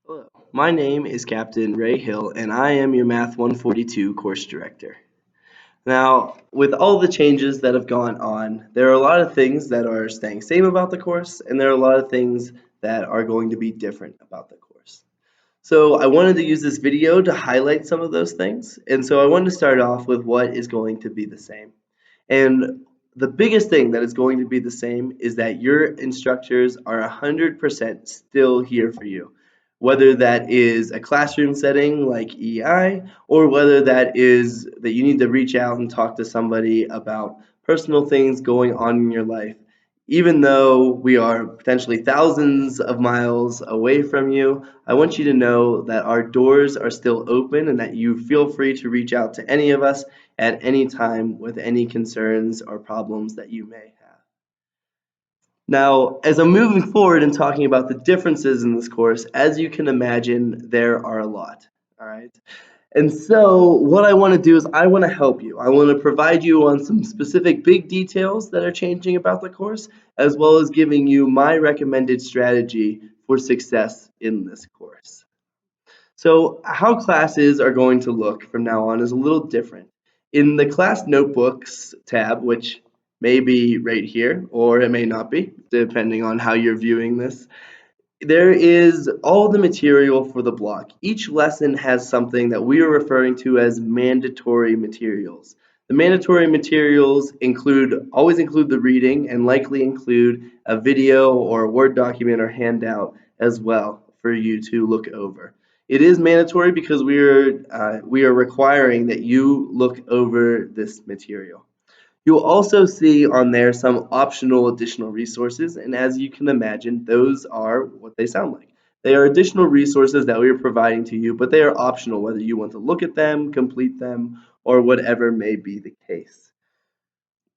Hello, my name is Captain Ray Hill, and I am your Math 142 course director. Now, with all the changes that have gone on, there are a lot of things that are staying same about the course, and there are a lot of things that are going to be different about the course. So I wanted to use this video to highlight some of those things, and so I wanted to start off with what is going to be the same. And the biggest thing that is going to be the same is that your instructors are 100% still here for you. Whether that is a classroom setting like EI, or whether that is that you need to reach out and talk to somebody about personal things going on in your life. Even though we are potentially thousands of miles away from you, I want you to know that our doors are still open and that you feel free to reach out to any of us at any time with any concerns or problems that you may have. Now, as I'm moving forward and talking about the differences in this course, as you can imagine, there are a lot. All right. And so, what I want to do is I want to help you. I want to provide you on some specific big details that are changing about the course, as well as giving you my recommended strategy for success in this course. So, how classes are going to look from now on is a little different. In the class notebooks tab, which may be right here, or it may not be, depending on how you're viewing this, there is all the material for the block. Each lesson has something that we are referring to as mandatory materials. The mandatory materials always include the reading and likely include a video or a Word document or handout as well for you to look over. It is mandatory because we are requiring that you look over this material. You'll also see on there some optional additional resources, and as you can imagine, those are what they sound like. They are additional resources that we are providing to you, but they are optional whether you want to look at them, complete them, or whatever may be the case.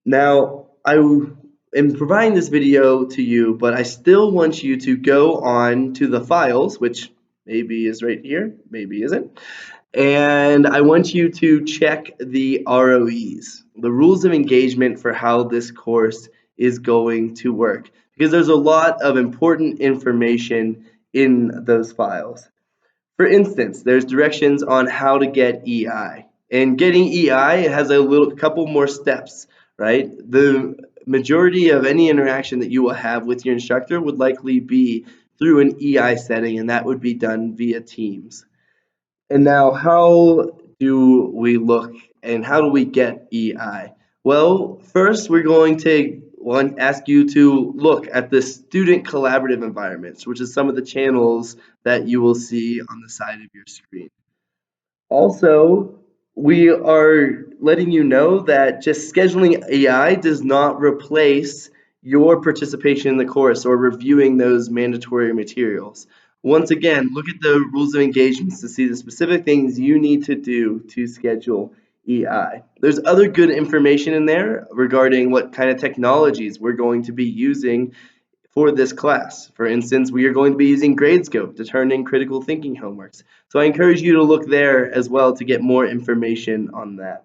Now, am providing this video to you, but I still want you to go on to the files, which maybe is right here, maybe isn't, and I want you to check the ROEs, the rules of engagement for how this course is going to work, because there's a lot of important information in those files. For instance, there's directions on how to get EI. And getting EI has a little couple more steps, right? The majority of any interaction that you will have with your instructor would likely be through an EI setting, and that would be done via Teams. And now, how do we look and how do we get EI? Well, first, we're going to ask you to look at the student collaborative environments, which is some of the channels that you will see on the side of your screen. Also, we are letting you know that just scheduling AI does not replace your participation in the course or reviewing those mandatory materials. Once again, look at the rules of engagements to see the specific things you need to do to schedule EI. There's other good information in there regarding what kind of technologies we're going to be using for this class. For instance, we are going to be using Gradescope to turn in critical thinking homeworks. So I encourage you to look there as well to get more information on that.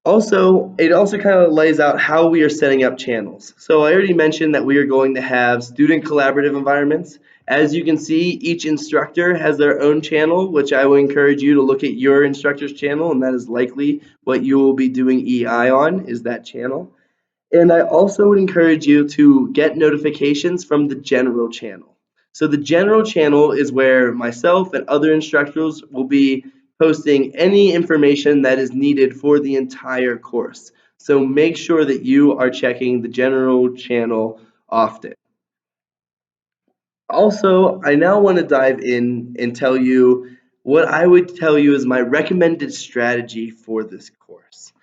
Also, it also kind of lays out how we are setting up channels. So I already mentioned that we are going to have student collaborative environments. As you can see, each instructor has their own channel, which I will encourage you to look at your instructor's channel, and that is likely what you will be doing EI on, is that channel. And I also would encourage you to get notifications from the general channel. So the general channel is where myself and other instructors will be posting any information that is needed for the entire course. So make sure that you are checking the general channel often. Also, I now want to dive in and tell you what I would tell you is my recommended strategy for this course.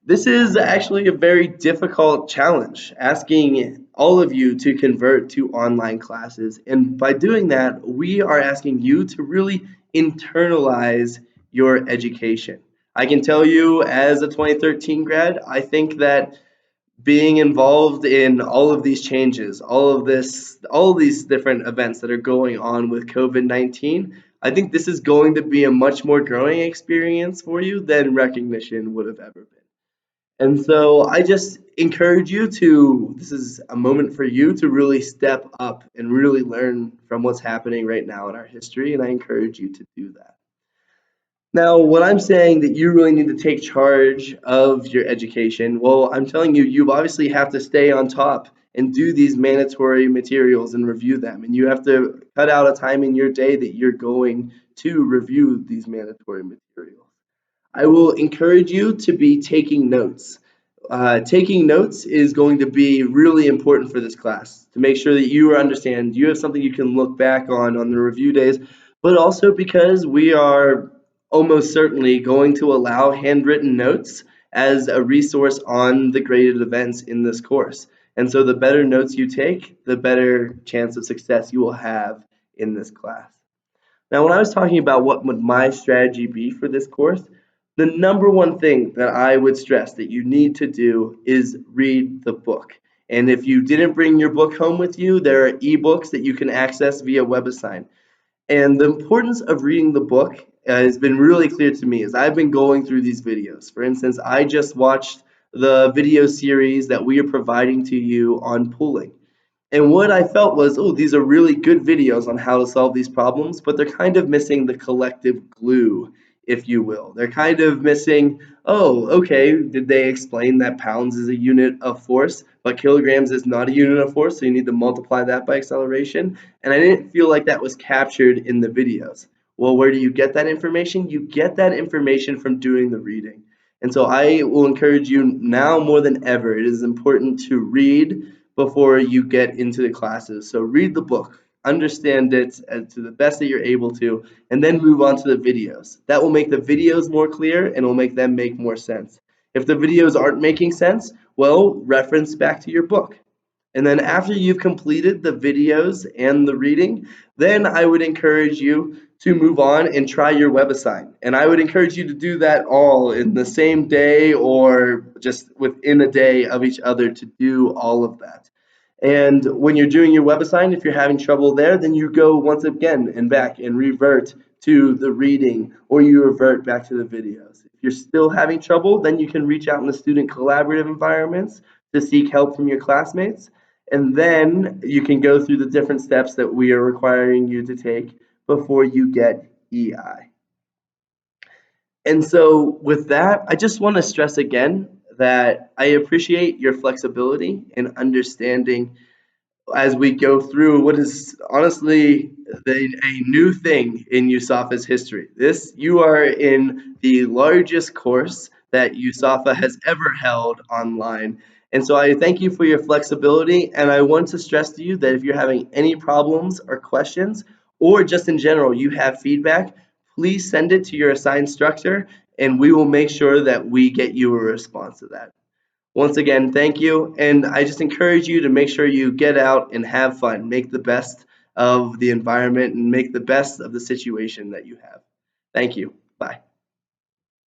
This is actually a very difficult challenge, asking all of you to convert to online classes. And by doing that, we are asking you to really internalize your education. I can tell you, as a 2013 grad, I think that being involved in all of these changes, all of these different events that are going on with COVID-19, I think this is going to be a much more growing experience for you than recognition would have ever been. And so I just encourage you to, this is a moment for you to really step up and really learn from what's happening right now in our history, and I encourage you to do that. Now, when I'm saying that you really need to take charge of your education, well, I'm telling you, you obviously have to stay on top and do these mandatory materials and review them. And you have to cut out a time in your day that you're going to review these mandatory materials. I will encourage you to be taking notes. Taking notes is going to be really important for this class to make sure that you understand you have something you can look back on the review days, but also because we are almost certainly going to allow handwritten notes as a resource on the graded events in this course. And so the better notes you take, the better chance of success you will have in this class. Now, when I was talking about what would my strategy be for this course, the number one thing that I would stress that you need to do is read the book. And if you didn't bring your book home with you, there are ebooks that you can access via WebAssign. And the importance of reading the book has been really clear to me as I've been going through these videos. For instance, I just watched the video series that we are providing to you on pooling. And what I felt was, oh, these are really good videos on how to solve these problems, but they're kind of missing the collective glue, if you will. They're kind of missing, oh, okay, did they explain that pounds is a unit of force, but kilograms is not a unit of force, so you need to multiply that by acceleration? And I didn't feel like that was captured in the videos. Well, where do you get that information? You get that information from doing the reading. And so I will encourage you now more than ever, it is important to read before you get into the classes. So read the book, understand it to the best that you're able to, and then move on to the videos. That will make the videos more clear and will make them make more sense. If the videos aren't making sense, well, reference back to your book. And then after you've completed the videos and the reading, then I would encourage you to move on and try your WebAssign. And I would encourage you to do that all in the same day or just within a day of each other to do all of that. And when you're doing your WebAssign, if you're having trouble there, then you go once again and back and revert to the reading or you revert back to the videos. If you're still having trouble, then you can reach out in the student collaborative environments to seek help from your classmates. And then you can go through the different steps that we are requiring you to take before you get EI. And so with that, I just want to stress again that I appreciate your flexibility and understanding as we go through what is honestly a new thing in USAFA's history. You are in the largest course that USAFA has ever held online. And so I thank you for your flexibility, and I want to stress to you that if you're having any problems or questions, or just in general you have feedback, please send it to your assigned instructor, and we will make sure that we get you a response to that. Once again, thank you. And I just encourage you to make sure you get out and have fun. Make the best of the environment and make the best of the situation that you have. Thank you. Bye.